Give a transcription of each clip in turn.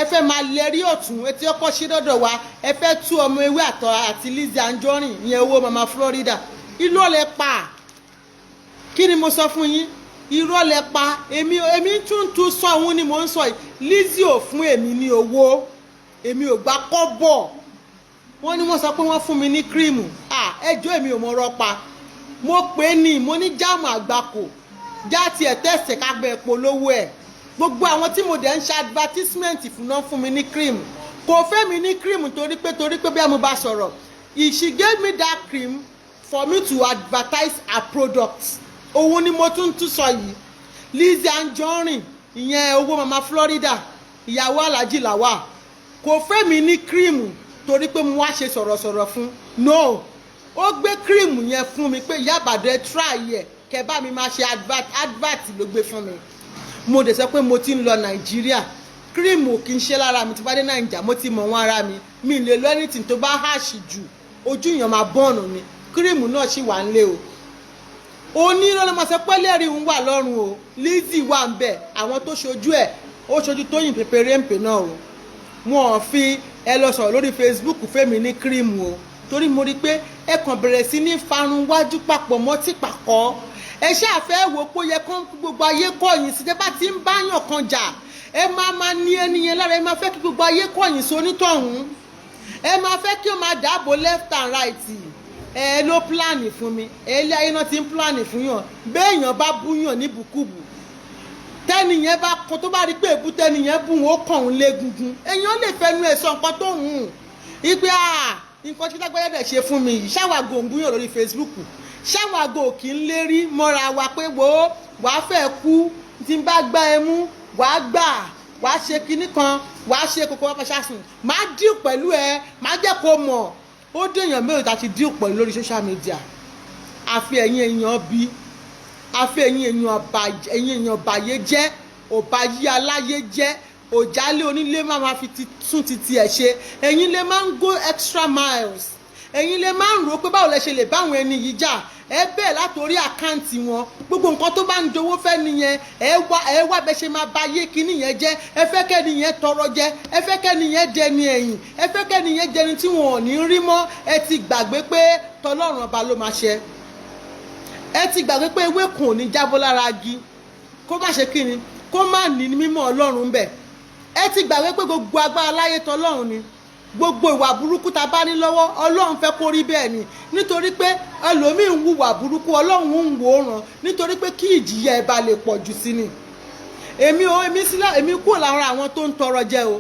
ẹ fẹ́ máa lẹ́rí ọ̀tún etí ọkọ̀ ṣe dọ́dọ̀ wa ẹ fẹ́ tú ọmọ ewé àtọ̀ àti Lizzy Anjorin ìyẹn owó mama Florida irọ́ lẹ pa kí ni mo sọ fún yín irọ́ lẹ pa èmi tún sọ òun ni mò ń sọ yìí Lizzy ò fún èmi ní owó èmi ò gbà kọ́bọ̀ wọ́n ní wọ́n sọ pé wọ́n fún mi ní kírìmù ẹjọ́ èmi ò mọ ọ̀rọ̀ pa mo pè é ní mo ní jáàmù àgbákò jáàtì ẹ̀ tẹ̀sẹ̀ kágbẹ́ polówó ẹ̀ gbogbo àwọn tí mo dẹ̀ ń ṣe advertisement fún náà fún mi ní cream kò fẹ́ mi ní cream torí pé bí mo bá sọ̀rọ̀ she gave me that cream for me to advertise her products òun ni mo tún sọ yìí Lizzy Anjorin ìyẹn owó mama Florida ìyàwó Alhaji Lawal kò fẹ́ mi ní cream torí pé mo wá ṣe sọ̀rọ̀sọ̀rọ̀ fún no ó gbé cream yẹn fún mi pé ìyá àbàdẹ try ẹ̀ kẹ́ bá mi máa ṣe advert ló gbé fún mi mo dẹ̀ sọ pé mo ti ń lọ Nàìjíríà cream ò kí n ṣe lára mi tí bá dé Nàìjíríà mo ti mọ̀ wọ́n ara mi lè lọ anything tó bá háàṣì jù ojú yàn máa bọ́ọ̀nù ni cream náà ṣì wà nílé o onírọ́ ló máa sọ pé lẹ́rìí ń wà lọ́rùn o Lizzy wà ń bẹ̀ àwọn tó ṣojú ẹ̀ ó ṣojú Tóyìn pèpèrèǹpè náà o wọn ò fi ẹ lọ sọ̀rọ̀ lórí Facebook fẹ́mi ní cream o torí mo rí pé ẹ kàn bẹ̀rẹ̀ sí ní farun wájú papọ̀ mọ́ tí pàkọ́ ẹ ṣáàfẹ́ wò pé ó yẹ kó gbogbo ayé kọ̀yìn sí tẹ́bá tí ń báyàn kan jà ẹ máa ní ẹni yẹn lára ẹ máa fẹ́ kí gbogbo ayé kọ̀yìn sí onítọ̀hún ẹ máa fẹ́ kí ó máa dáàbò left and right ẹ ló pílánì fún mi ilé ayé náà ti ń pílánì fún yàn béèyàn bá búyàn ní bùkúbù tẹ́nìyẹn bá kó tó bá rí pé èbú tẹ́nìyẹn bù ó kàn ń légungun èèyàn lè fẹnu ẹ̀ sọ nǹkan tó hùn ìgbé nǹkan tí lágbáyé dẹ̀ ṣe fún mi yìí ṣáwàgò ń búyàn lórí Facebook ṣáwàgò kì í lérí mọ́ra wa pé wo wàá fẹ́ kú tí n bá gbá ẹ mú wàá gbà wàá ṣe kinní kan wàá ṣe kókó wá pàṣásùn máa díù pẹ̀lú ẹ máa jẹ́ kó mọ̀ ó dèèyàn mẹ́rin tá ti díù pẹ̀lú lórí social media àfi ẹ̀yin èèyàn bí àfi ẹ̀yin èèyàn bàyé jẹ́ òbáyé aláyé jẹ́ òjálé onílé máa fi tún titi ẹ̀ ṣe ẹ̀yin lè máa ń go extra miles ẹ̀yin lè máa ń rò pé báwo lẹ ṣe lè báwọn ẹni yìí jà ẹ bẹ́ẹ̀ látòrí àkáǹtì wọn gbogbo nǹkan tó bá ń dowó fẹ́ nìyẹn ẹ wá bẹ ṣe máa ba ayé kinní yẹn jẹ́ ẹ fẹ́ kẹ́ni yẹn tọrọ jẹ ẹ fẹ́ kẹ́ni yẹn dẹni ẹ̀yìn ẹ fẹ́ kẹ́ni yẹn dẹni tí wọn ò ní rí mọ́ ẹ ti gbàgbé pé tọlọ́run ọba ló máa ṣe ẹ ti gbàgbé pé ewé kan ò ní jábọ́ lára igi kó má ṣe kíni kó má ní mímọ́ ọlọ́run bẹ̀ ẹ ti gbàgbé pé gbogbo agbára láyé tọlọ́run ni gbogbo ìwà burúkú ta bá ní lọ́wọ́ ọlọ́run fẹ́ kó rí bẹ́ẹ̀ ni nítorí pé ẹlòmíì ń hùwà burúkú ọlọ́run ń wò ó ràn nítorí pé kí ìjìyà ẹ bá lè pọ̀ jù sí ni èmi kúrò lára àwọn tó ń tọrọ jẹ o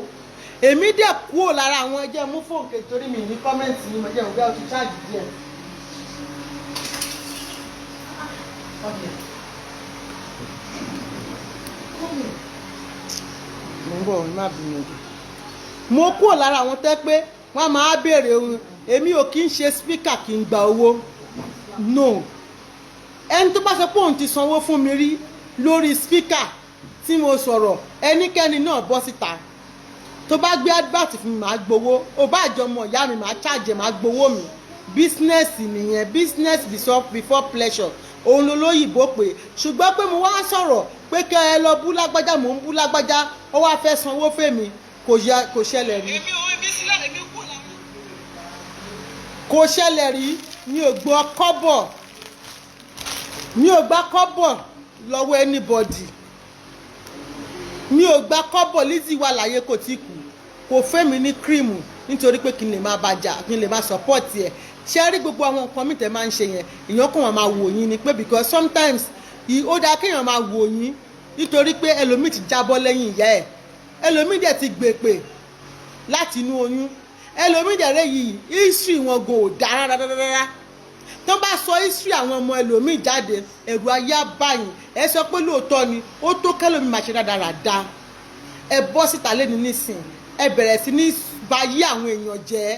èmi dẹ̀ kúrò lára àwọn ẹjẹ́ mú fóònù kejì torí mi ní kọ́mẹ́ǹtì ni mo jẹ́ òun bẹ́ẹ̀ ti ṣáàjì díẹ̀. mo ń bọ̀ ọ́ má bínú ojú mo kúrò lára àwọn tẹ́ pé wọ́n máa béèrè ohun èmi ò kí ń ṣe speaker kí n gba owó no ẹni tó bá sọ pé òun ti sanwó fún mi rí lórí speaker tí mo sọ̀rọ̀ ẹnikẹ́ni náà bọ́ síta tó bá gbé advert fún mi máa gbowó ó bá àjọmọ̀ ìyá mi máa charge máa gbowó mi business nìyẹn business before pleasure òun ló lóyìnbó pé ṣùgbọ́n pé mo wá sọ̀rọ̀ pé kẹ́ ẹ lọ bú lágbájá mò ń bú lágbájá ó wá fẹ́ sanwó fèmí kò ṣẹlẹ̀ rí kò ṣẹlẹ̀ rí mi ò gbọ́ kọ́bọ̀ lọ́wọ́ anybody mi ò gbà kọ́bọ̀ Lizzy wà láyé kò tí kò fẹ́ mi ní cream nítorí pé kí n lè máa bàjá kí n lè máa support ẹ̀ ṣe rí gbogbo àwọn nǹkan mi tẹ́ máa ń ṣe yẹn èèyàn kàn wọ́n máa wò yín ni pé because sometimes ó dáa kéèyàn máa wò yín nítorí pé ẹlòmíì ti jábọ́ lẹ́yìn ìyá ẹ̀ ẹlòmíì dẹ̀ ti gbèpè láti inú oyún ẹlòmíì dẹ̀ rẹ̀ yìí history wọn gò dára rárá tó bá sọ history àwọn ọmọ ẹlòmíì jáde ẹ̀rù ayé báyìí ẹ sọ pé lóòótọ́ ni ó tó kẹlòmíì máa ṣe dáradára ẹ bọ́ síta lẹ́nu nísìn ẹ bẹ̀rẹ̀ sí ní bayé àwọn èèyàn jẹ́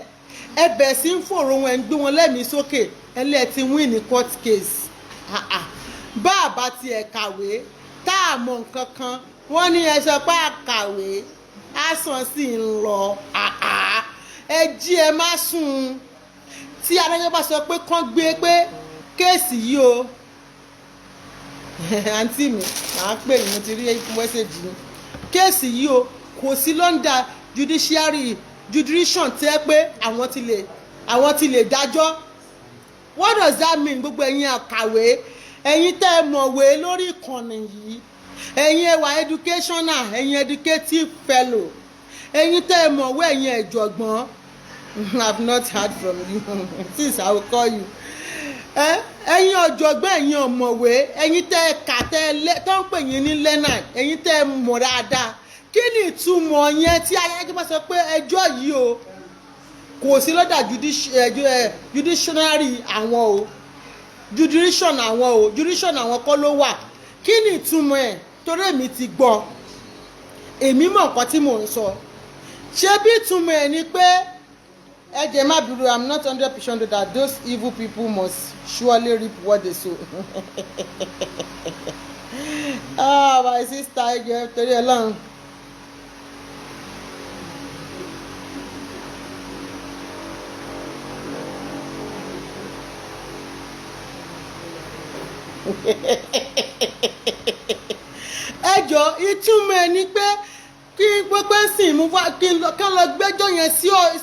ẹ bẹ̀rẹ̀ sí ń fòrò wọn ẹ̀ ń gbé wọn lẹ́mìí sókè ẹlẹ́ẹ̀ ti win ní court case bá àbá tiẹ̀ kàwé tá a mọ̀ nǹkan kan wọ́n ní ẹ sọ pé àkàwé àsàn sì ń lọ ẹ jí ẹ má sùn tí adájọ́ bá sọ pé kán gbé pé kéèsì yìí o àǹtí mi màá pè ní mo ti rí mẹ́sẹ̀jì ní kéèsì yìí o kò sí London judiciary jurisdiction tẹ́ pé àwọn ti lè dájọ́. What does that mean? Gbogbo ẹ̀yin àkàwé, ẹ̀yin tẹ́ ẹ mọ̀wé lórí ìkànnì yìí, ẹ̀yin ẹwà educational, ẹ̀yin educative fellow, ẹ̀yin tẹ́ ẹ mọ̀wé, ẹ̀yin ẹ̀jọ̀gbọ́n. I've not heard from you since I will call you. Ẹ̀yin ọ̀jọ̀gbọ́n, ẹ̀yin ọ̀mọ̀wé, ẹ̀yin tẹ́ ẹ kà tó ń pè yín ní leonard, ẹ̀yin tẹ́ ẹ mọ̀ dáadáa. Kí ni ìtumọ̀ yẹn tí ayájọ́ bá sọ pé ẹjọ́ yìí o kò sí lọ́dà judiciary àwọn o, jurisdiction àwọn kọ́ ló wà? Kí ni ìtumọ̀ ẹ̀? Torí èmi ti gbọ́, èmi mọ̀ nǹkan tí mò ń sọ. Ṣé bí ìtumọ̀ ẹ̀ ni pé ẹ̀jẹ̀ má bìrù, I'm not 100% sure that those evil people must surely reap what they sow. My sister ẹ̀jẹ̀ torí Ọlọ́run. Ẹjọ́ ìtumọ̀ ẹ̀ ni pé kí gbogbo ẹ̀sìn mú wá kí lọ gbẹ́jọ́ yẹn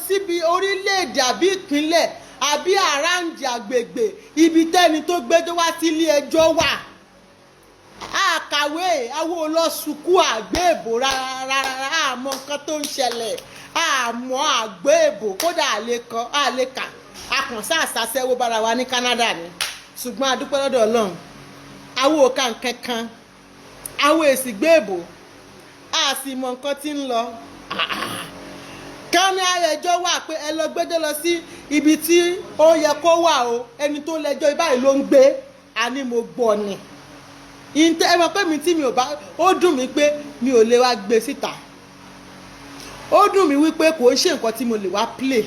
síbi orílẹ̀-èdè àbí ìpínlẹ̀ àbí àràǹdì àgbègbè ibi tẹ́ni tó gbẹ́jọ́ wá sí ilé ẹjọ́ wà. Àkàwé àwọn olóṣùkú àgbéèbò rárá, àmọ́ nǹkan tó ń ṣẹlẹ̀, àmọ́ àgbéèbò kódà àlékà akànṣá àṣàṣẹ́wó bára wa ní Canada ni. Ṣùgbọ́n a dúpẹ́ lọ́dọ̀ Ọlọ́run, àwọn òkà nkankan, àwọn èsì gbéèbò, a sì mọ nǹkan tí ń lọ. Ká ní ẹjọ́ wà pé ẹ lọ gbẹ́jọ́ lọ sí ibi tí ó yẹ kó wà o, ẹni tó lẹ́jọ́ báyìí ló ń gbé, àní mo gbọ́ ni. Ẹ mọ̀ pé mi tí mi ò bá, ó dùn mí pé mi ò lè wá gbé síta. Ó dùn mí wípé kò ń ṣe nǹkan tí mo lè wá play.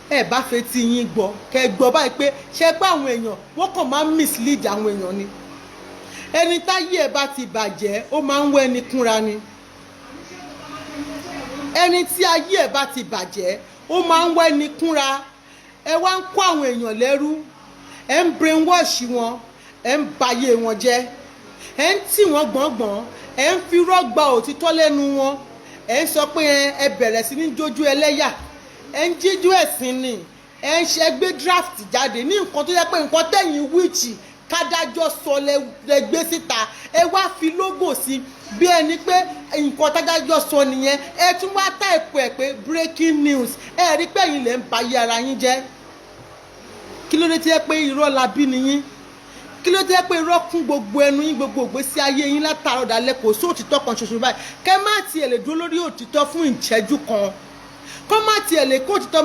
Ẹ bá fẹ́ tí yín gbọ́, kẹ́ gbọ́ báyìí pé ṣé pé àwọn èèyàn wọ́n kàn máa ń mislead àwọn èèyàn ni. Ẹni táyé ẹ̀ bá ti bàjẹ́ ó máa ń wọ ẹni kúnra ni. Ẹni tí ayé ẹ̀ bá ti bàjẹ́ ó máa ń wọ ẹni kúnra. Ẹ wá ń kó àwọn èèyàn lẹ́rú, ẹ ń brainwash wọn, ẹ ń bayé wọn jẹ́, ẹ ń tì wọ́n gbọ̀ngbọ̀n, ẹ ń fi rọ́gbà òtítọ́ lẹ́nu wọn, ẹ ń sọ pé ẹ bẹ̀rẹ̀ sí ní jójú ẹlẹ́yà, ẹ ń jíjú ẹ̀sìn ni, ẹ ń ṣe gbé draft jáde ní nǹkan tó yẹ pé nǹkan tẹ̀yìn wíìchì kádájọ́ sọ lẹ gbé síta, ẹ wá fi lógò sí bí ẹni pé nǹkan tádájọ́ sọ nìyẹn, ẹ tún wá táìpù ẹ̀ pé breaking news, ẹ rí pé ẹ̀yin lè ń ba ayé ara yín jẹ́. Kí ló dé tí ẹ pé irọ́ la bí nìyín? Kí ló dé pé irọ́ kún gbogbo ẹnu yín, gbogbo ìgbésí ayé yín látàárọ̀ dalẹ́, kò sí òtítọ́ kan ṣoṣo báyìí? Kẹ́ má tiẹ̀ lè dúró lórí òtítọ́ fún ìṣẹ́jú kan, kọ́ má tiẹ̀ lè kó òtítọ́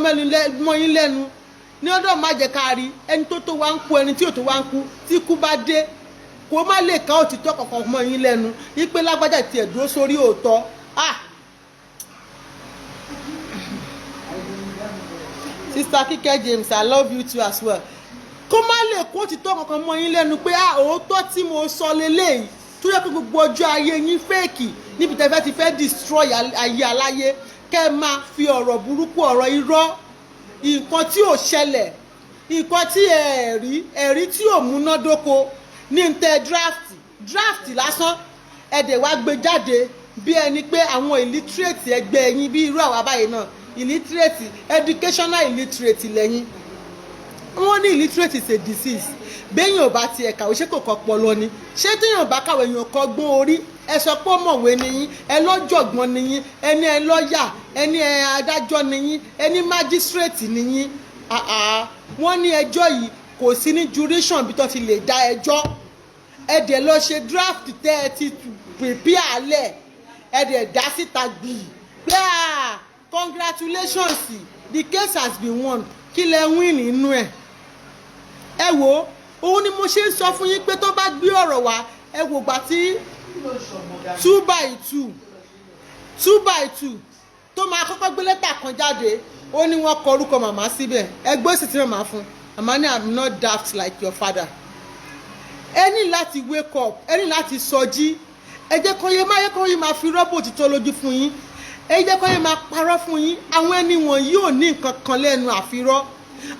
mọ́ yín lẹ́nu. Ní ọdọ̀ má jẹ́ ká rí ẹni tó wá ń kú, ẹni tí ò tó wá ń kú, tí ikú bá dé kó má lè ká òtítọ́ kankan mọ́ yín lẹ́nu wípé lágbájá tiẹ̀ dúró sórí òótọ́. Sister Kíkẹ́ James, I love you too as well. Kó má lè kó òtítọ́ kankan mọ́ yín lẹ́nu pé òótọ́ tí mo sọ leléyìí, tó yẹ kó gbogbo ọjọ́ ayé yín fẹ́ẹ̀kì níbi tẹ́fẹ́ ti fẹ́ destroy ayé aláyé, kẹ́ máa fi ọ̀rọ̀ burúkú, ọ̀rọ̀ irọ́, nǹkan tí ò ṣẹlẹ̀, nǹkan tí ẹ̀rí tí ò múnádóko ní tẹ draft lásán ẹ̀dẹ̀ wá gbé jáde bí ẹni pé àwọn illiterate ẹgbẹ́ yín bí irú àwa báyìí náà, illiterate, educational illiterate lẹ́yìn. Wọ́n ní illiterate is a disease. Béèyàn ò bá tiẹ̀ kàwé ṣé kò kọ́ pọlọ ni? Ṣé téèyàn bá kàwé èèyàn kọ́ gbọ́n orí? Ẹ sọ pé ọ̀mọ̀wé ni yín, ẹ lọ́jọ̀gbọ́n ni yín, ẹni ẹ lọ́ọ̀yà, ẹni ẹ adájọ́ ni yín, ẹni magistrate ni yín. Wọ́n ní ẹjọ́ yìí kò sí ní jurisdiction bí tó ti lè dá ẹjọ́. Ẹ dẹ̀ lọ ṣe draft tẹ́ ẹ ti prepare alẹ̀, ẹ dẹ̀ dá síta gbì pé congratulations, the case has been won. Kí lẹ win nínú ẹ̀? Ẹ wo, òun ni mo ṣe ń sọ fún yín pé tó bá gbé ọ̀rọ̀ wá, ẹ wò gbà tí 2x2 tó máa kọ́kọ́ gbé lẹ́tà kan jáde, ó ní wọ́n kọ orúkọ màmá síbẹ̀. Ẹ gbé sì tí màmá fún màmá ní I'm not daft like your father. Ẹ ní láti wake up, ẹ ní láti sọjí. Ẹ jẹ́ kó yé máa fi rọ́bò òtítọ́ lójú fún yín, ẹ jẹ́ kó yé máa parọ́ fún yín. Àwọn ẹni wọn yóò ní nǹkan kan lẹ́nu àfirọ́,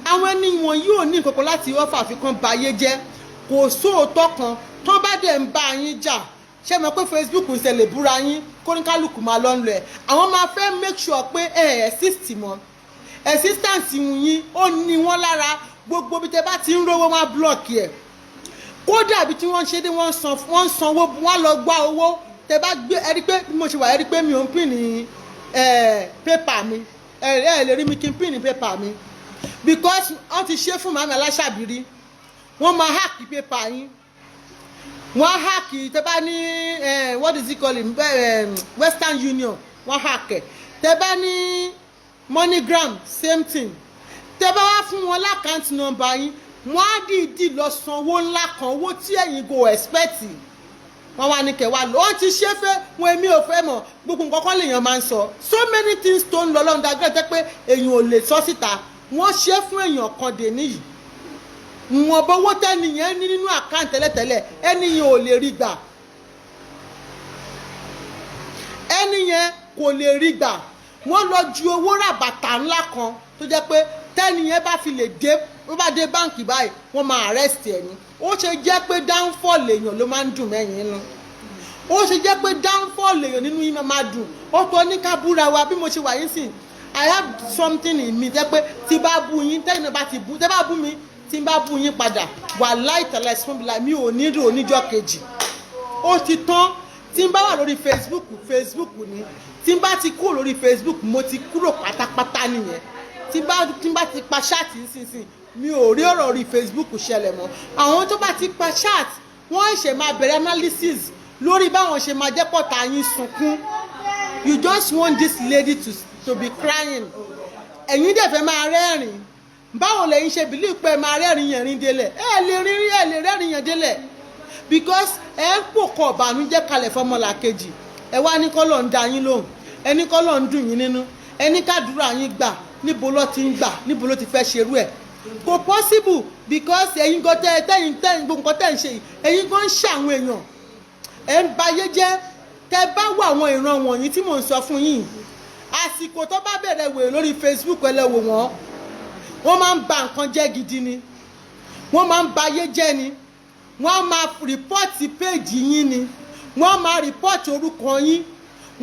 àwọn ẹni wọn yóò ní nǹkan kan láti ọ́fà àfikún bayé jẹ́. Kò sóòótọ́ kan tó bá dẹ̀ ń bá yín jà, ṣé mọ̀ pé Facebook ń ṣẹlẹ̀ búra yín kóníkálùkù máa lọ ń lọ ẹ̀ àwọn máa fẹ́ make sure pé exist mọ́ existence yín ó ní wọ́n lára gbogbo bí tẹ bá ti ń rówó máa block ẹ̀ kódà bí tí wọ́n ṣe dé wọ́n sanwó wọ́n lọ gbá owó tẹ bá gbé ẹ rí pé bí mo ṣe wà ẹ rí pé mi ò ń pín ní pépà mi ẹ lè rí mi kí n pín ní pépà mi because wọ́n ti ṣe fún màmí aláṣàbírí wọ́n máa hack pépà yín wọ́n hack tẹ bá ní what is it called Western Union wọ́n hack ẹ̀ tẹ bá ní MoneyGram same thing tẹ bá wá fún wọn lákàntì nọ́mbà yín wọ́n á dìídì lọ sanwó ńlá kan owó tí ẹ̀yin go expect wọ́n wá ní kẹwàá lọ wọ́n ti ṣe fẹ́ wọn èmi ò fẹ́ mọ̀ gbogbo nǹkan kan lèèyàn máa ń sọ so many things tó ń lọ lọ́nà gẹ́gẹ́ pé èèyàn ò lè sọ síta wọ́n ṣe fún èèyàn kan dè níyì wọ́n bọ́wọ́ tẹ́niyẹn ní nínú àkáǹtì tẹ́lẹ̀tẹ́lẹ̀ ẹniyẹn ò lè rí gbà ẹniyẹn kò lè rí gbà wọ́n lọ ju owó ràbàtà ńlá kan tó jẹ́ pé tẹ́niyẹn bá fi lè dé ó bá dé báǹkì báyìí wọ́n máa arrest ẹ̀ ní ó ṣe jẹ́ pé downfall èèyàn ló máa ń dùn mẹ́yìn inú ó ṣe jẹ́ pé downfall èèyàn nínú yín máa dùn ó tó ní ká búra wa bí mo ṣe wà yín sìn I have something in me jẹ́ pé tí bá bú yín tẹ́yìn bá ti bú tẹ́ bá bú mi tí bá bú yín padà wà láìtẹ̀lẹ̀ ìsúnbìlà mi ò nílò oníjọ́ kejì ó ti tán tí bá wà lórí Facebook ni tí bá ti kúrò lórí Facebook mo ti kúrò pátápátá nìyẹn tí bá ti pa ṣáàtì nísinsìnyí mi ò rí ọ̀rọ̀ orí Facebook ṣẹlẹ̀ mọ́ àwọn tó bá ti pa chat wọ́n ṣe máa bẹ̀rẹ̀ analysis lórí báwọn ṣe máa jẹ́ pọ̀tà yín sunkún you just want this lady to be crying ẹ̀yin dẹ̀ fẹ́ máa rẹ́rìn báwo lẹ́yìn ṣe bìlí pé máa rẹ́rìn yẹn rin délẹ̀ ẹ lè rẹ́rìn yẹn délẹ̀ because ẹ ń pòkọ̀ ọ̀bànújẹ́ kalẹ̀ fọmọlà kejì ẹ wá ní kọ́lọ̀ ń da yín lóhùn ẹ ní kọ́lọ̀ ń dùn yín nínú ẹ ní kádùúrà yín gbà níbo ló ti ń gbà níbo ló ti fẹ́ ṣerú ẹ̀ kò possible because ẹ̀yin gan tẹ́yìn gbogbo nǹkan tẹ́ ń ṣe yìí ẹ̀yin gan ń ṣàwọn èèyàn ẹ̀ ń bayé jẹ́ tẹ́ bá wà àwọn ìran wọ̀nyí tí mò ń sọ fún yín àsìkò tó bá bẹ̀rẹ̀ wèrè lórí Facebook ẹ lọ wò wọ́n máa ń ba nǹkan jẹ́ gidi ni wọ́n máa ń bayé jẹ́ ni wọ́n á máa rìpọ́ọ̀tì péèjì yín ni wọ́n á máa rìpọ́ọ̀tì orúkọ yín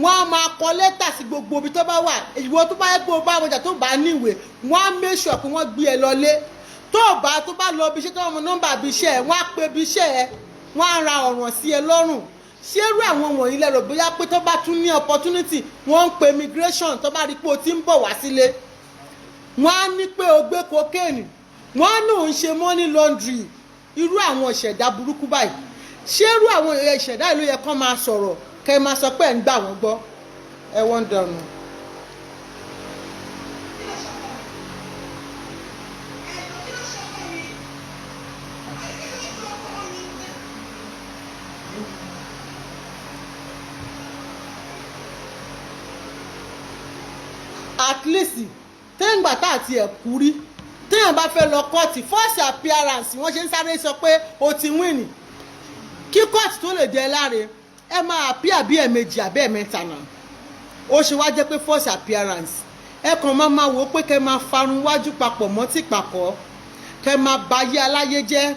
wọ́n á máa kọ lẹ́tà sí gbogbo ibi tó bá wà ìwọ tó bá yẹ pé o bá ọjà tó bá níwèé wọ́n á make sure pé wọ́n gbé ẹ lọlé tó bá lọ bí iṣẹ́ tó wọ́n nọ́mbà bí iṣẹ́ ẹ wọ́n á pe bí iṣẹ́ ẹ wọ́n á ra ọ̀ràn sí ẹ lọ́rùn ṣérú àwọn wọ̀nyí lẹ́rọ bóyá pé tó bá tún ní opportunity wọ́n ń pe immigration tó bá rí pé o ti ń bọ̀ wá sílé wọ́n á ní pé o gbé cocaine wọ́n á náà ń ṣe money laundry irú àwọn ìṣẹ̀dá burúkú báyìí ṣérú àwọn ìṣẹ̀dá ìlú yẹ kán máa sọ̀rọ̀ kẹ́ ẹ máa sọ pé ẹ̀ ń gbà wọ́n gbọ́ ẹ wọ́n ń dànù. at least téèyàn gbà tá àti ẹ̀ kú rí téèyàn bá fẹ́ lọ kọ́ọ̀tì first appearance wọ́n ṣe ń sáré sọ pé o ti win kí kọ́ọ̀tì tó lè dẹ láre ẹ máa appear bí ẹ̀ẹ̀mejì àbí ẹ̀ẹ̀mẹ́ta náà ó ṣe wá jẹ́ pé first appearance ẹ kàn máa wò ó pé kẹ́ máa farun wájú papọ̀ mọ́ tì pàkọ́ kẹ́ máa bayé aláyé jẹ́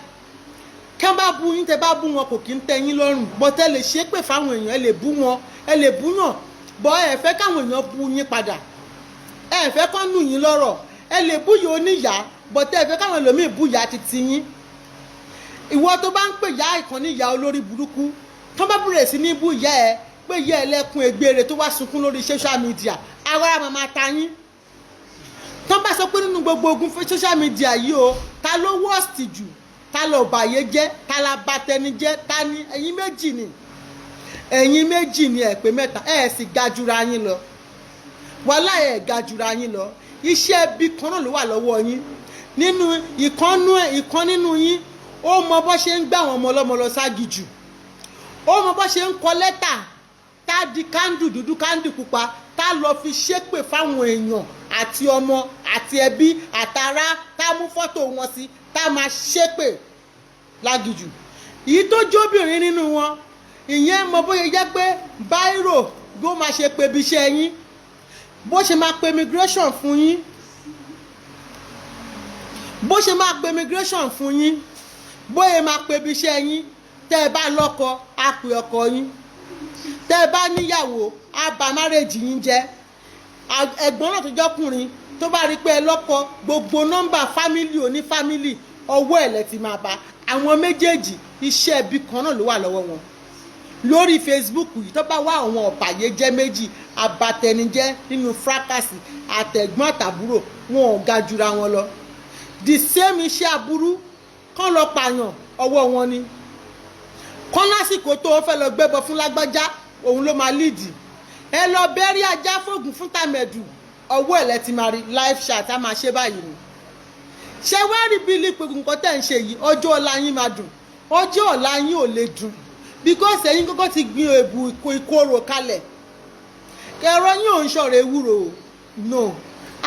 kẹ́ bá bú yín tẹ́ bá bú wọn kò kí ń tẹ́ yín lọ́rùn bọ́tẹ́ lè ṣépè fáwọn èèyàn ẹ lè bú wọn ẹ lè bú yàn bọ́ ẹ fẹ́ káwọn èèyàn bú yín padà ẹ fẹ́ kán nù yín lọ́rọ̀ ẹ lè bú yìí oníyà bọ́tẹ́ ẹ fẹ́ káwọn ẹlòmíì bú yà ti ti yín ìwọ tó bá ń pè yá ìkànnì ìyá olórí burúkú tó bá bẹ̀rẹ̀ sí ní bú yá ẹ pé yá ẹlẹ́kùn ègbére tó wá sunkún lórí social media ara màmá ta yín tó bá sọ pé nínú gbogbo ogun fún social media yìí o ta ló worst jù ta ló bàyé jẹ́ ta la bàtẹni jẹ́ ta ni ẹ̀yin méjì ni ẹ pé mẹ́ta ẹ sì ga jura yín lọ wàhálà ẹ ga jura yín lọ iṣẹ́ bí kan náà ló wà lọ́wọ́ yín nínú ìkan nínú yín ó mọ bó ṣe ń gbà wọn ọmọ ọlọ́mọ lọ ságì jù ó mọ bó ṣe ń kọ lẹ́tà tá di kándù dúdú kándù pupa tá lọ fi ṣépè fáwọn èèyàn àti ọmọ àti ẹbí àtàrà tá mú fọ́tò wọn sí tá máa ṣépè lágìjù èyí tó jóbìnrin nínú wọn ìyẹn mọ bóyá jẹ́ pé báírò ló máa ṣe pé ibi iṣẹ́ yín bó ṣe máa pe immigration fún yín bó ṣe máa pe immigration fún yín bóyá máa pe ibi iṣẹ́ yín tẹ́ ẹ bá lọ́kọ á pè ọkọ yín, tẹ́ ẹ bá níyàwó á bà márèjì yín jẹ́. Ẹ̀gbọ́n náà tó jọ́kùnrin tó bá rí pé ẹ lọ́kọ, gbogbo nọ́mbà fámìlì oní fámìlì ọwọ́ ẹ̀ lẹ ti máa bá. Àwọn méjèèjì iṣẹ́ ibi kan náà ló wà lọ́wọ́ wọn. Lórí Facebook yìí tó bá wá àwọn ọ̀bàyéjẹ́ méjì abatẹnijẹ́ nínú fracasi àtẹ̀gbọ́n àtàbúrò, wọn ò ga jura wọn lọ. The same iṣẹ́ aburú kán lọ pààyàn ọwọ́ wọn ni. Kán lásìkò tó fẹ́ lọ gbẹ́bọ fún lágbájá òun ló máa líìdì. Ẹ lọ bẹ́rí ajá fògùn fún tàmẹ̀dù ọwọ́ ẹ̀ lẹ ti máa rí. Live chat á máa ṣe báyìí ni. Ṣé wá rí bílí pé nǹkan tẹ̀ ń ṣe yìí ọjọ́ ọ̀la yín máa dùn, ọjọ́ ọ̀la yín ò lè dùn because ẹ̀yin kọ́kọ́ ti gbin èbù ìkorò kalẹ̀. Ẹ̀rọ yín ò ń ṣọ̀rọ̀ ewúro no,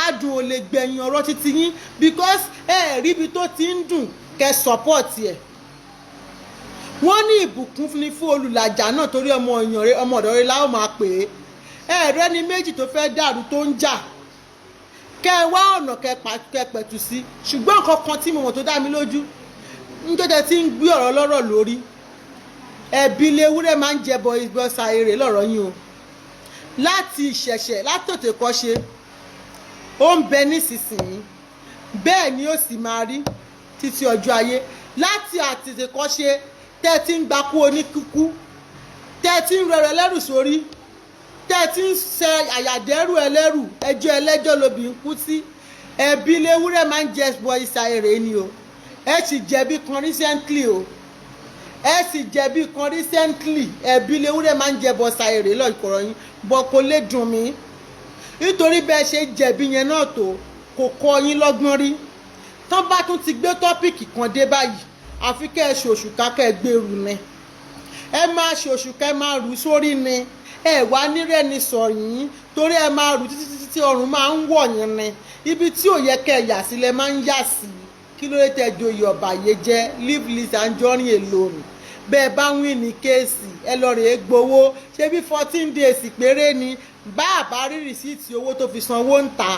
adùn ò lè gbẹ̀yìn ọ̀rọ̀ títí yín because ẹ rí ibi tó ti ń dùn kẹ́ support ẹ̀. Wọ́n ní ìbùkún ní fún olùlàjà náà torí ọmọ ọ̀dọ́ rẹ̀ láwọn máa pè é. Ẹ̀rẹ́ ni méjì tó fẹ́ dàrú tó ń jà, kẹ́ ẹ wá ọ̀nà kẹ́ pẹ̀tù sí. Ṣùgbọ́n nǹkan kan tí mo mọ̀ tó dá mi lójú níjọ́jẹ́ tí ń gbé ọ̀rọ̀ lọ́rọ̀ lórí ẹ̀bí léwúrẹ́ máa ń jẹbọ ìgbọ́sà èrè lọ́rọ̀ yín o. Láti ìṣẹ̀ṣẹ̀ látòtè kọ́ ṣe ó ń bẹ nísinsìnyí, bẹ́ẹ̀ ni ó sì máa rí títí ọjọ́ ayé. Láti àtètè kọ́ ṣe tẹ́ ti ń gbakú oníkúkú, tẹ́ ti ń rẹrẹ ẹlẹ́rù sórí, tẹ́ ti ń ṣe àyàdẹ́rù ẹlẹ́rù, ẹjọ́ ẹlẹ́jọ́ lobì ń kú sí. Ẹ̀bí léwúrẹ́ máa ń jẹ bọ ìsà èrè ni o. Ẹ sì jẹ̀bi kan recently o. Ẹ sì jẹ̀bi kan recently. Ẹ̀bí léwúrẹ́ máa ń jẹ bọ ìsà èrè lọ́ọ̀kọ̀rọ̀ yín bọ̀ kò lè dùn mí nítorí bẹ́ẹ̀ ṣe jẹ̀bi yẹn náà tó kò kọ́ yín lọ́gbọ́n rí. Tán bá tún ti gbé tọ́pìkì kan dé báyìí àfi kẹ́ ẹ ṣòṣùká kẹ́ ẹ gbèrú ni. Ẹ máa ṣòṣùká ẹ máa rù sórí ni. Ẹ wá nírẹ́ni sọ̀rọ̀ yín torí ẹ máa rù títí tí ọrùn máa ń wọ̀ yín ni. Ibi tí ò yẹ kẹ́ ẹ yà sílẹ̀ máa ń yà sí. Kí ló dé tẹ́ joyè ọ̀bàyéjẹ́? Leave Lizzy Anjorin alone. Bẹ́ẹ̀ bá wí ní kéèsì ẹ lọ rèé gbowó. Ṣé bí 14 days péré ni bá àbá rí rìsíìtì owó tó fi sanwó ń ta.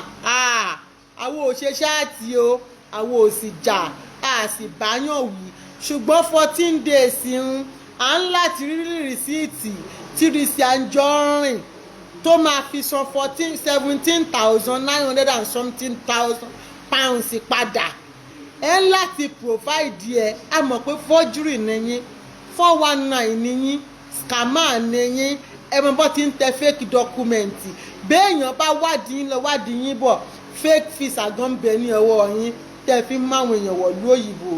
Àwọn ò ṣe ṣáàtì o, àwọn ò sì jà, a sì báyàn wí. Ṣùgbọ́n 14 days ń à ń láti rí rìsíìtì tí Lizzy Anjorin tó máa fi san 17,900 and something thousand pounds padà. Ẹ ń láti provide ẹ. A mọ̀ pé forgery nìyí, 419 nìyí, scammer nìyí. Ẹ mọ̀ bọ́ ti ń tẹ fake document. Béèyàn bá wádìí yín lọ wádìí yín bọ̀, fake visa gan bẹ ní ọwọ́ yín tẹ́ fi máwọn èèyàn wọ̀lú òyìnbó.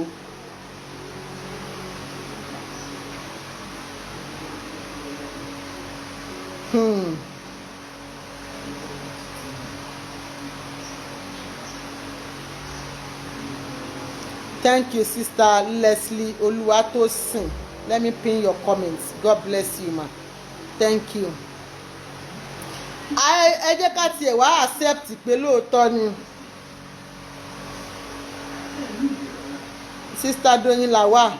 Thank you, Sister Leslie Oluwatosin. Let me pin your comments. God bless you, ma. Thank you. Ẹ jẹ́ ká tiẹ̀ wá accept pé lóòótọ́ ni Sister Doyin Lawal.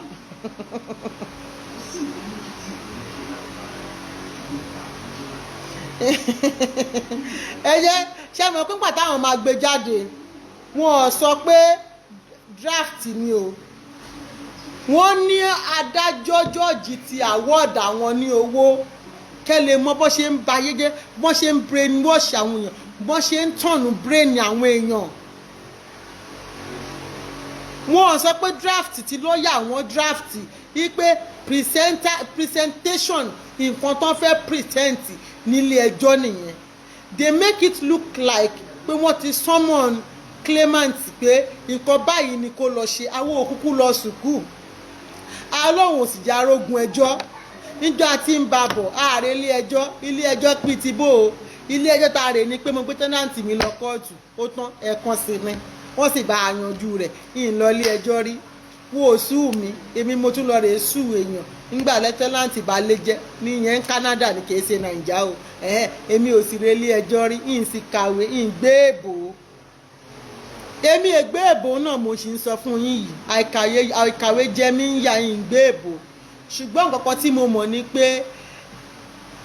Ẹ jẹ́ ṣé mo pín pàtó àwọn máa gbé jáde wọn sọ pé draft ni o. Wọ́n ní adájọ́ George ti award àwọn ní owó kẹ́ lè mọ bó ṣe ń ba ayé jẹ́, bó ṣe ń brainwash àwọn èèyàn, bó ṣe ń tọ̀nù brain àwọn èèyàn. Wọ́n sọ pé draft ti lọ́ọ̀yà wọn draft wípé presentation nǹkan tó fẹ́ present nílé ẹjọ́ nìyẹn. They make it look like pé wọ́n ti summon claimant pé nǹkan báyìí ni kó lọ ṣe. Àwọn òkúkú lọ sùkúù. Ọlọ́run ò sì jẹ́ arógun ẹjọ́. Níjọ́ àti ń ba bọ̀ ààrẹ ilé ẹjọ́ pín ti bò ó. Ilé ẹjọ́ tá a rè ní pé mo gbé tẹ́nàntì mi lọ kóòtù ó tán ẹ̀ẹ̀kan sí ni wọ́n sì bá a yanjú rẹ̀. Ìyìn lọ ilé ẹjọ́ rí wọ́n ò sú mi, èmi mo tún lọ rè é sú èèyàn nígbà lẹ́tẹ́nàntì bá lé jẹ́ níyẹn Canada ní kìí ṣe Nàìjíríà o. Èmi ò sì rè ilé ẹjọ́ rí, ìyìn sì kàwé, ìyìn gbé èbò. Èmi ègbé èbò náà mo sì ń sọ fún yín yìí àìkàwé jẹ mí ń ya ìyìn gbé èbò. Ṣùgbọ́n nǹkan kan tí mo mọ̀ ni pé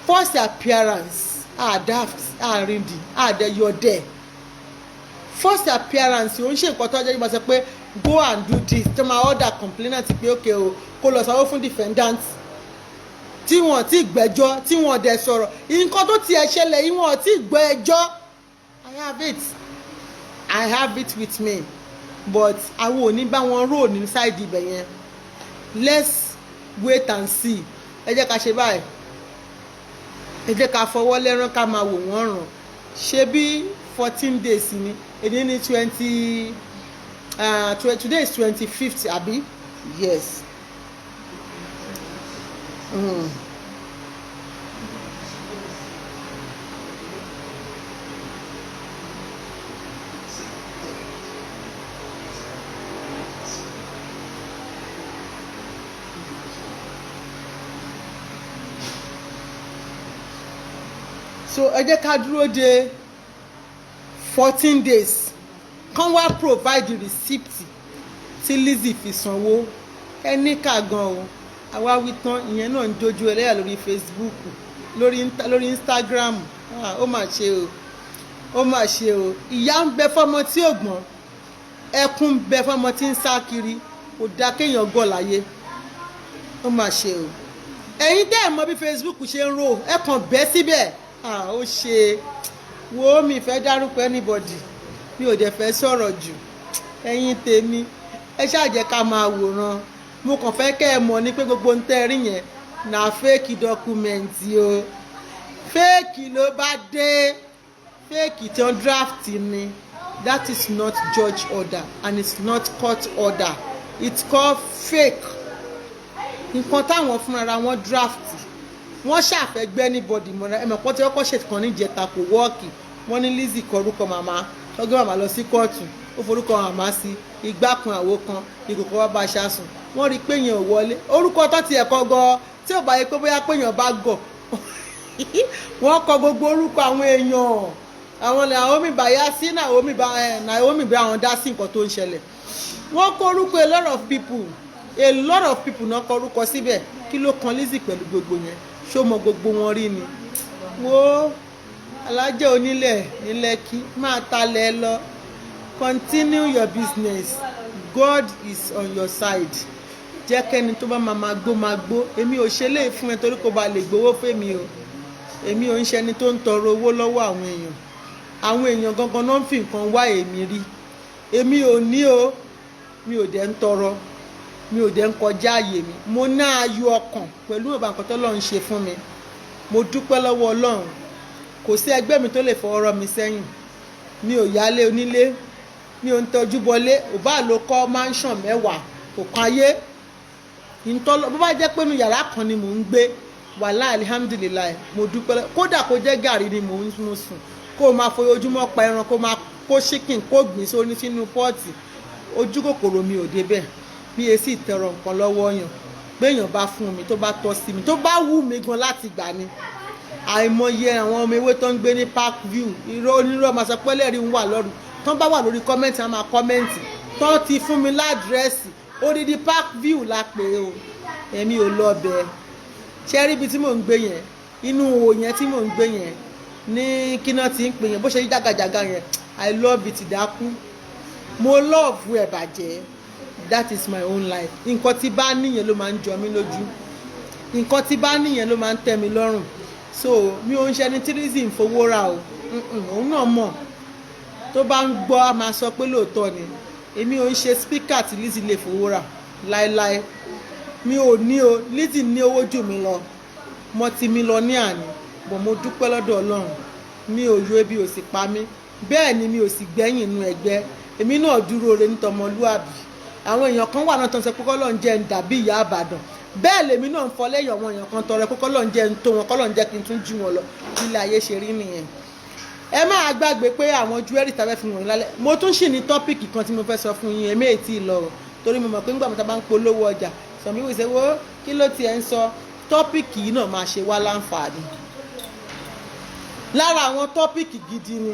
first appearance daft àríndì àdẹyọdẹ first appearance ò ń ṣe nǹkan tó jẹ́ ìgbà sọ pé go and do this tó máa order complainant pé okay o kó lọ sanwó fún defendant tí wọ́n ti gbẹ́jọ́ tí wọ́n dẹ̀ sọ̀rọ̀ nǹkan tó tiẹ̀ ṣẹlẹ̀ yìí wọ́n ti gbọ́ ẹjọ́. I have it with me but àwọn ò ní bá wọn rò ní side ibẹ̀ yẹn. Let's wait and see. Ẹ jẹ́ ká ṣe báyìí, ẹ jẹ́ ká fọwọ́ lẹ́rán ká máa wò wọ́n ràn. Ṣé bí 14 days ni èdè ní 20 today is 25th àbí? Yes. So ẹ jẹ́ ká dúró de 14 days kán wá provide the receipt tí Lizzy fi sanwó. Ẹ ní ká gan o, àwa wí tán ìyẹn náà ń dojú ẹlẹ́yà lórí Facebook lórí Instagram. Ó mà ṣe o, ó mà ṣe o. Ìyà ń bẹ fọmọ tí ò gbọ́n, ẹkún ń bẹ fọmọ tí ń sá kiri. Kò dá kéèyàn gọ̀ láyé. Ó mà ṣe o. Ẹ̀yin dẹ́ mọ̀ bí Facebook ṣe ń rò ẹ kàn bẹ́ síbẹ̀. Ó ṣe wo mi fẹ́ dárúkọ anybody, mi ò dẹ̀ fẹ́ sọ̀rọ̀ jù. Ẹ̀yin tèmi ẹ ṣáà jẹ́ ká máa wòran. Mo kàn fẹ́ kẹ́ ẹ mọ̀ ní pé gbogbo ń tẹ́ rí yẹn na fake document o. Fake ló bá dé, fake tí wọ́n draft ni. That is not judge order and it's not court order. It's called fake. Nǹkan táwọn fúnra wọn draft wọ́n ṣàfẹ́gbẹ́ anybody mọ́ra ẹ̀mọ̀ pọ́n tí wọ́n kọ́ ṣètò kan ní ìjẹta kò wọ́ọ̀kì. Wọ́n ní Lizzy kọ orúkọ màmá, ọgbẹ́ màmá lọ sí kóòtù, ó forúkọ màmá sí igbá kan àwo kan ìkòkò wá bá aṣáṣùn. Wọ́n rí pé èèyàn ò wọlé orúkọ tó ti ẹ̀kọ́ gan tí ò bá yẹ pé bóyá pé èèyàn bá gọ̀ wọ́n kọ gbogbo orúkọ àwọn èèyàn. Àwọn Naomi Bayasi Naomi bá àwọn dá sí nǹkan tó ń ṣẹlẹ̀. Wọ́n kọ orúkọ a lot of people náà kọ orúkọ síbẹ̀. Kí ló kan Lizzy pẹ̀lú gbogbo yẹn? Ṣó mọ gbogbo wọn rí ni? Wo alájẹ onílẹ̀ ní Lẹ́kì máa talẹ̀ lọ. Continue your business. God is on your side. Jẹ́ kẹ́ni tó bá máa gbó. Èmi ò ṣe léè fún ẹ torí kò bá lè gbowó fèmi o. Èmi ò ń ṣe ẹni tó ń tọrọ owó lọ́wọ́ àwọn èèyàn. Àwọn èèyàn gangan náà ń fi nǹkan wá èmi rí. Èmi ò ní o. Mi ò dẹ̀ ń tọrọ. Mi ò dẹ̀ ń kọjá àyè mi. Mo ná ayọ̀ ọkàn pẹ̀lú ìbá nǹkan tó Ọlọ́run ṣe fún mi. Mo dúpẹ́ lọ́wọ́ Ọlọ́run. Kò sí ẹgbẹ́ mi tó lè fọwọ́ rọ́ mi sẹ́yìn. Mi ò yálé onílé. Mi ò ń tọ́jú bọlé. Ò bá lọ kọ́ mansion 10 kò kan ayé. Bó bá jẹ́ pé inú yàrá kan ni mò ń gbé wàhálà alihamdulilayi mo dúpẹ́ kódà kó jẹ́ gàrí ni mò ń sùn kó o máa fojoojúmọ́ pa ẹran kó máa kó chicken kó gbìn sórí sínú pọ́ọ̀tì ojú kòkòrò mi ò débẹ̀ bí èsì ìtẹ̀rọ nǹkan lọ́wọ́ yàn gbéyàn bá fún mi tó bá tọ́ sí mi tó bá wù mí gan láti gbà ni àìmọye àwọn ọmọ ewé tó ń gbé ní park view irọ́ onírọ́ máa sọ pé lẹ́rìí ń wà lọ́rùn tó bá wà lórí kọ́mẹ́ǹtì á máa kọ́mẹ́ǹtì tó ti fún mi ládírẹ́sì odidi park view la pè o èmi ò lọ bẹ́ẹ̀ ṣe rí ibi tí mò ń gbé yẹn inú òwò yẹn tí mò ń gbé yẹn ní kíná tí ń pè yẹn bó ṣe jágajàga yẹn I love it dákú mo love ẹ̀ bàjẹ́ that is my own life nǹkan tí bá níyẹn ló máa ń jọ mí lójú nǹkan tí bá níyẹn ló máa ń tẹ́ mi lọ́rùn so mi ò ń ṣe ẹni tí Lizzy ń fowó ra o òun náà mọ̀ tó bá ń gbọ́ a máa sọ pé lóòótọ́ ni èmi ò ń ṣe speaker tí Lizzy lè fowó ra láéláé mi ò ní o Lizzy ní owó jù mí lọ multi-millionaire ni bọ̀ mo dúpẹ́ lọ́dọ̀ Ọlọ́run mi ò yó ebi ò sì pa mí bẹ́ẹ̀ ni mi ò sì gbẹ́yìn inú ẹgbẹ́ èmi náà dúró re nítọmọlúàbí àwọn èèyàn kan wà náà tó ń sọ pé kọ́lọ́n jẹ́ ń dàbí ìyá àbàdàn bẹ́ẹ̀ lèmi náà ń fọ lẹ́yìn àwọn èèyàn kan tọrọ pé kọ́lọ́n jẹ́ ń tó wọn kọ́lọ́n jẹ́ kí n tún jù wọn lọ ilé ayé ṣe rí nìyẹn ẹ máa gbàgbé pé àwọn jewelry tàbí fi wọ̀nyí lálẹ́ mo tún ṣì ní tọ́pìkì kan tí mo fẹ́ sọ fún yín èmi èyí tí ì lọ torí mo mọ̀ pé nígbà tá bá ń polówó ọjà sọ̀mí wìí ṣe wo kí ló tiẹ̀ ń sọ tọ́pìkì yìí náà máa ṣe wá láǹfààní lára àwọn tọ́pìkì gidi ni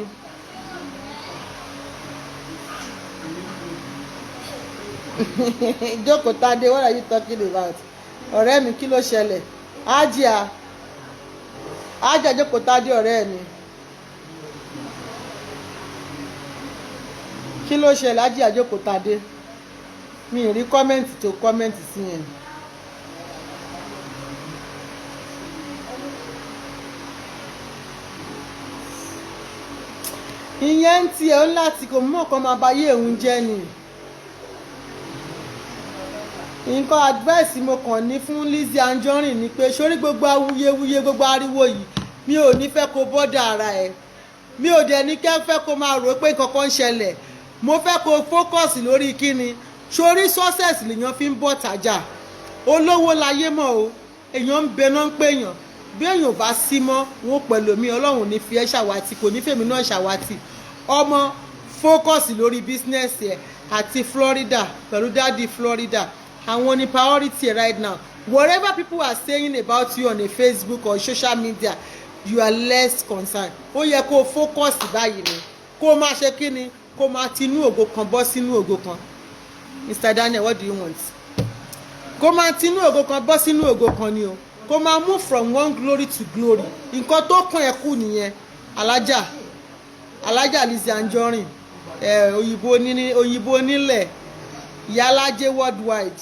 Jókòó Tádé what are you talking about ọ̀rẹ́ mi kí ló ṣẹlẹ̀ ájíà Jókòó Tádé ọ̀rẹ́ mi kí ló ṣẹlẹ̀ ájíà Jókòó Tádé mi ì rí kọ́mẹ́ǹtì tó kọ́mẹ́ǹtì sí yẹn ìyẹn ń tiẹ̀ ń láti kò mọ̀ kan máa bá yé òun jẹ́ ni. nǹkan advice mo kàn ní fún Lizzy Anjorin ni pé sórí gbogbo awuyewuye gbogbo ariwo yìí mi ò ní fẹ́ kó bọ́dà ara ẹ̀, mi ò dẹ̀ ní fẹ́ kó máa rò pé nǹkan kan ń ṣẹlẹ̀, mo fẹ́ kó focus lórí kíni. sórí success lèèyàn fi ń bọ́ tajà, olówó láyé mọ́ o, èèyàn ń bẹ náà ń pèèyàn, bí èèyàn bá sí mọ́ wọn pẹ̀lú mi, ọlọ́run ní fi ẹ́ ṣàwátì, kò ní fèmí náà ṣàwátì. ọmọ focus lórí business ẹ̀ àti Florida pẹ̀lú daddy Florida, àwọn ni priority right now. Whatever people are saying about you on a Facebook or social media, you are less concerned. ó yẹ kó focus báyìí ni, kó máa ṣe kí ni, kó máa tinú ògo kan bọ́ sínú ògo kan. Mr. Daniel, what do you want? kó máa tinú ògo kan bọ́ sínú ògo kan ni o, kó máa move from one glory to glory. nǹkan tó kàn ẹ́ kù nìyẹn. alájà Lizzy Anjorin, òyìnbó nílẹ̀, ìyálájé worldwide,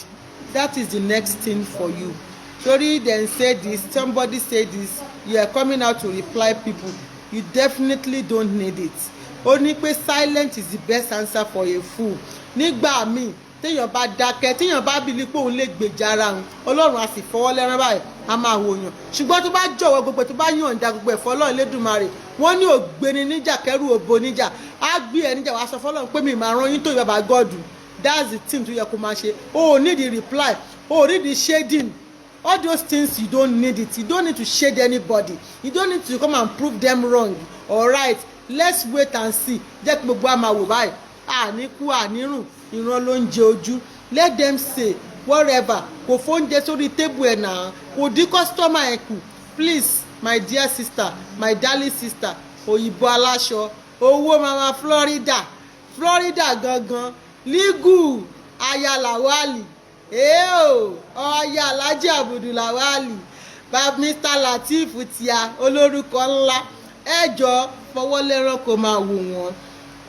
that is the next thing for you. Sorry, then say this, somebody say this, you are coming out to reply people, you definitely don't need it. ó ní pé silent is the best answer for a fool. nígbà míì téèyàn bá dákẹ́, téèyàn bá bìlí pé òun lè gbèjà ara òun, ọlọ́run á sì fọwọ́ lẹ́rán báyìí, á máa wòyàn. ṣùgbọ́n tó bá jọ̀wọ́ gbogbo, tó bá yànda gbogbo ẹ̀fọ́ ọlọ́run Elédùmarè, wọ́n ní ògbéni níjà kẹ́rù òbo níjà, á gbé ẹ níjà, wàá sọ fọlọ́run pé mi máa rán yín tó ìbàbà gọ́ọ̀dù. That's the thing tó yẹ kó máa ṣe. o ò need the reply, o ò need the shading, all those things you don't need it. You don't need to shade anybody, you don't need to come and prove them wrong. Alright, let's wait and see. jẹ́ kí gbogbo àmà wò báyìí, àníkú ànírùn, ìran ló ń jẹ ojú. Let them say whatever. kò fóúnjẹ sórí tébù ẹ̀ náà, kò dín customer ẹ̀ kù. Please, my dear sister, my darling sister, òyìnbó aláṣọ, owó mama Florida gangan, Ligu aya Lawali, ọya Alhaji Abudu Lawali, Mr. Lateef tíá olórúkọ ńlá. ẹjọ́ fọwọ́ lẹ́rán kó máa wò wọ́n,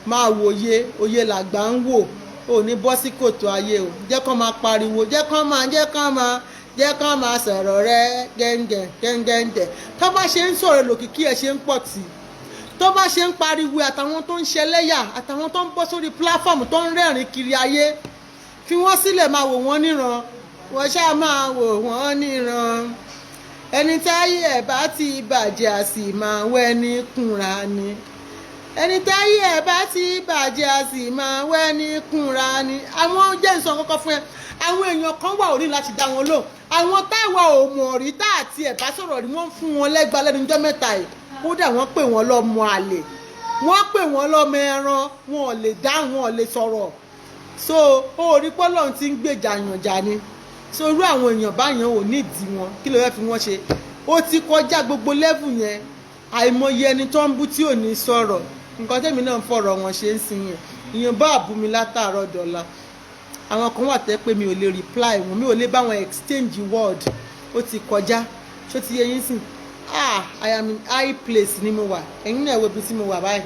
máa wòye, òye làgbà ń wò, ò ní bọ́ sí kòtò ayé o. jẹ́ kán máa pariwo, jẹ́ kán máa sọ̀rọ̀ rẹ gẹ́ngẹ́ndẹ̀. tó bá ṣe ń sọ̀rọ̀ lòkìkí ẹ̀ ṣe ń pọ̀ tì, tó bá ṣe ń pariwo, àtàwọn tó ń ṣẹlẹ́yà, àtàwọn tó ń bọ́ sórí platform tó ń rẹ́rìn kiri ayé, fi wọ́n sílẹ̀, máa wò wọ́n níran. wọ́n ṣáà máa wò wọ́n níran. ẹni táyé ẹ̀ bá ti bàjẹ́ a sì máa wẹ́ni kúnra ni. ẹni táyé ẹ̀ bá ti bàjẹ́ a sì máa wẹ́ni kúnra ni. àwọn jẹ́ ìsọ̀ kọ́kọ́ fún ẹ, àwọn èèyàn kan wà orí láti dá wọn lóhùn. àwọn táwa ò mọ̀ rí, tá àti ẹ̀ bá sọ̀rọ̀ rí, wọ́n fún wọn lẹ́gbàá lẹ́nu ọjọ́ mẹ́ta yìí. kódà wọ́n pè wọ́n lọ́mọ àlè, wọ́n pè wọ́n lọ́mọ ẹran, wọn ò lè dáhùn, wọn ò lè sọ̀rọ̀. so ó rí pọ́lọ́run ti ń gbèjà yànjà ni. so irú àwọn èèyàn báyẹn ò nídìí wọn, kí ló fẹ́ fi wọ́n ṣe? ó ti kọjá gbogbo level yẹn. àìmọye ẹni tó ń bú tí ò ní sọ̀rọ̀. nǹkan tẹ́mi náà ń fọ̀rọ̀ wọn ṣe ń sin yẹn, ìyẹn bá àbú mi látàárọ̀ dọ̀la. àwọn kan wà tẹ́ pé mi ò lè reply wọn, mi ò lè bá wọn exchange word. ó ti kọjá, ṣó ti yẹ yín sìn. I am in high place ni mo wà, ẹ̀yin náà wo ibi tí mo wà báyìí.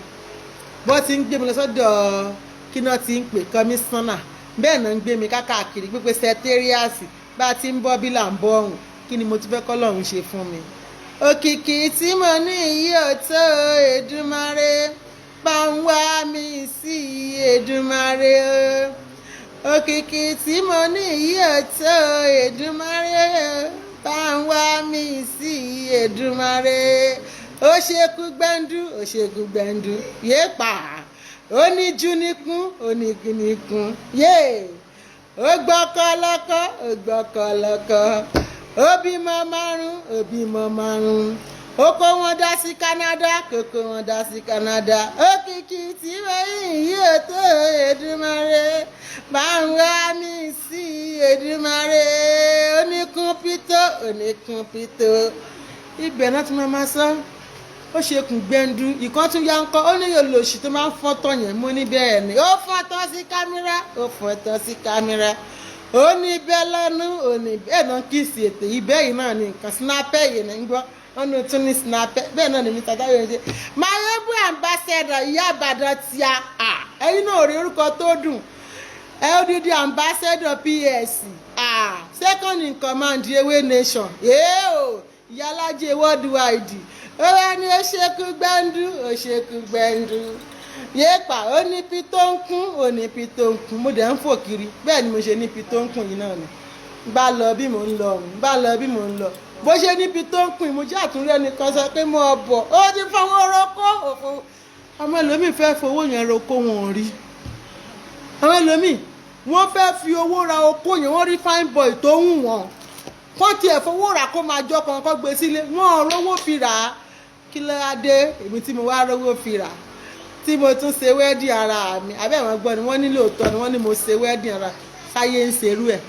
bó ti ń gbé mi lọ sọ́dọ̀ kí náà ti ń pè kọmíṣánná, bẹ́ẹ̀ náà ń gbé mi káàkiri pípé sẹtẹ́ríàsì, bá a ti ń bọ́ bí là ń bọ́ ọ̀hún. kí ni mo ti fẹ́ kọ́lọ́run ṣe fún mi? òkìkí tí mo ní yìí ò tó Èdùmàrè, bá ń wá mi sí Èdùmàrè. òkìkí tí mo ní yìí ò tó Èdùmàrè, bá ń wá mi sí Èdùmàrè. ó ṣekú gbẹ́ndú yéèpà, ó ní jú níkún, ó ní kíníkún yéè. ó gbọ́kọ́ lọ́kọ́, ó bímọ márùn, ó kó wọn dá sí Canada, òkìkí tí wẹ́yìn yìí ò tó Èdùmàrè, bá ń wá mi sí Èdùmàrè. oníkun pító, ibẹ̀ náà ti máa sọ. ó ṣe kùn gbẹ́ndú, ìkan tún yá ń kọ́, ó ní yóò lòṣì tó máa ń fọ́tọ̀ yẹn. mo ní bẹ́ẹ̀ ni, ó fọ́tọ̀ sí kámẹ́rà, ó ní bẹ́ẹ̀ lọ́nu, ó ní bẹ́ẹ̀ náà kì í sí ètè ibẹ̀ yìí náà ní nǹkan snapper yìí ní gbọ́, ọ̀nà tún ní snapper bẹ́ẹ̀ náà ní Mr. Tayo ṣe. mayebu ambassador ìyá Ìbàdàn tíá, ẹ̀yin náà rí orúkọ tó dùn. odidi ambassador PS, second in command Ewé Nation, ìyálájẹ worldwide. ó wá ní ó ṣekú gbẹ́ndú, yéèpà ó ní ibi tó ń kún ó ní ibi tó ń kún mo dẹ̀ ń fò kiri bẹ́ẹ̀ ni mo ṣe ní ibi tó ń kún yìí náà ni bá lọ bí mò ń lọ ọ̀hún bá lọ bí mò ń lọ bó ṣe níbi tó ń kún mo jẹ́ àtúnrẹ́ nìkan sọ pé mo bọ̀ ó ti fọwọ́ rọ́kọ́ òfò àwọn ẹlòmíì fẹ́ fowó yẹn roko wọn ò rí àwọn ẹlòmíì wọ́n fẹ́ fi owó ra oko yẹn wọ́n rí fine boy tó ń wọ̀n kọ́ tiẹ̀ fowó rà kó máa jọ kan kọ́ gbé sílé wọ́n ò rówó fi rà á kí ló á dé èmi tí mo wá rówó fi rà tí mo tún ṣe wẹ́ẹ̀dì ara mi abẹ́wọ̀n gbọ́ ni wọ́n ní lóòótọ́ ni wọ́n ní mo ṣe wẹ́ẹ̀dì ara sáyé ń ṣerú ẹ̀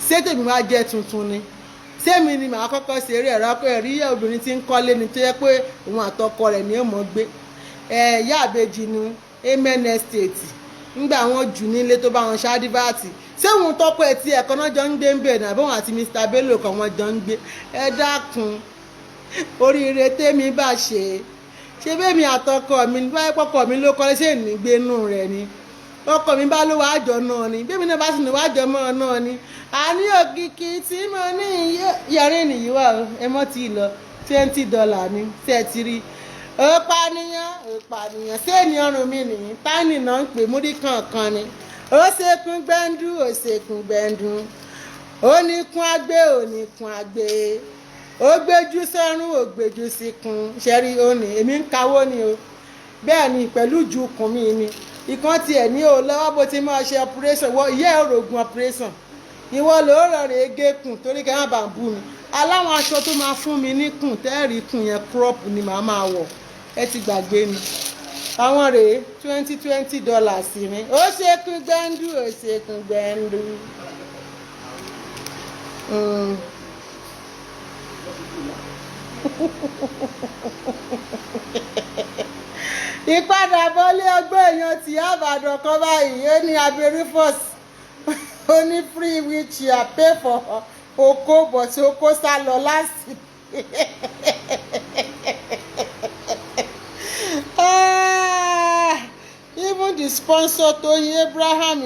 ṣé tèmi wá jẹ́ tuntun ni sẹ́mi ni màá kọ́kọ́ ṣeré ẹ̀rọ pé ẹ̀rí obìnrin tí ń kọ́lé ni tó yẹ pé òun àtọkọ rẹ̀ ni ó mọ̀ gbé ìyá àbejì ni amen estate ńgbà wọn jù nílé tó bá wọn ṣáàdìbàtì ṣé òun tọ́pọ etí ẹ̀kọ́ náà jọ ń gbé ń bẹ̀ náà bóun àti Mr. Bello kan wọn jọ ń gbé ẹ dákun oríire tèmi bá ṣe bẹ́ẹ̀ mi àtọkọ mi báyìí pọkọ mi ló kọ́lé ṣé ìnígbénú rẹ̀ ni ọkọ mi bá ló wàá jọ náà ni bẹ́ẹ̀ mi náà bá sì ní wàá jọ mọ́ ọ náà ni àní òkìkí tí mo ní yẹrí nìyí wà ẹ mọ́ ti lọ $20 ní tẹ́tí rí òpànìyàn séèní ọrùn mi nìyí táìnì náà ń pè múrí kankan ni ó ṣekún gbẹ́ndú ó ṣekún gbẹ́ndú ó ní kún agbé ó ní kún agbé ó gbéjú sọ́run ó gbéjú síkún ṣẹ́rí ó ní èmi ń kawó ni o bẹ́ẹ̀ ni pẹ̀lú ju kùn mí ni ìkan tiẹ̀ ní o lọ́wọ́ bó ti máa ṣe operation wọ ìyá òrògùn operation ìwọ ló rọrùn ege kùn torí kẹ́ má bàa bú mi aláwọn aṣọ tó máa fún mi ní kùn tẹ́ẹ̀rí kùn yẹn crop ni màá máa wọ̀ ẹ ti gbàgbé ni àwọn rèé $20 sí mi ó ṣekún gbẹ́ndú ó ṣekún gbẹ́ndú. ìpadàbọ̀lé ọgbọ́n èèyàn tí àbàdàn kan báyìí ó ní aberifos ó ní free wheelchair pay for oko but oko sá lọ lásìkò. Even the sponsor Toyin Abraham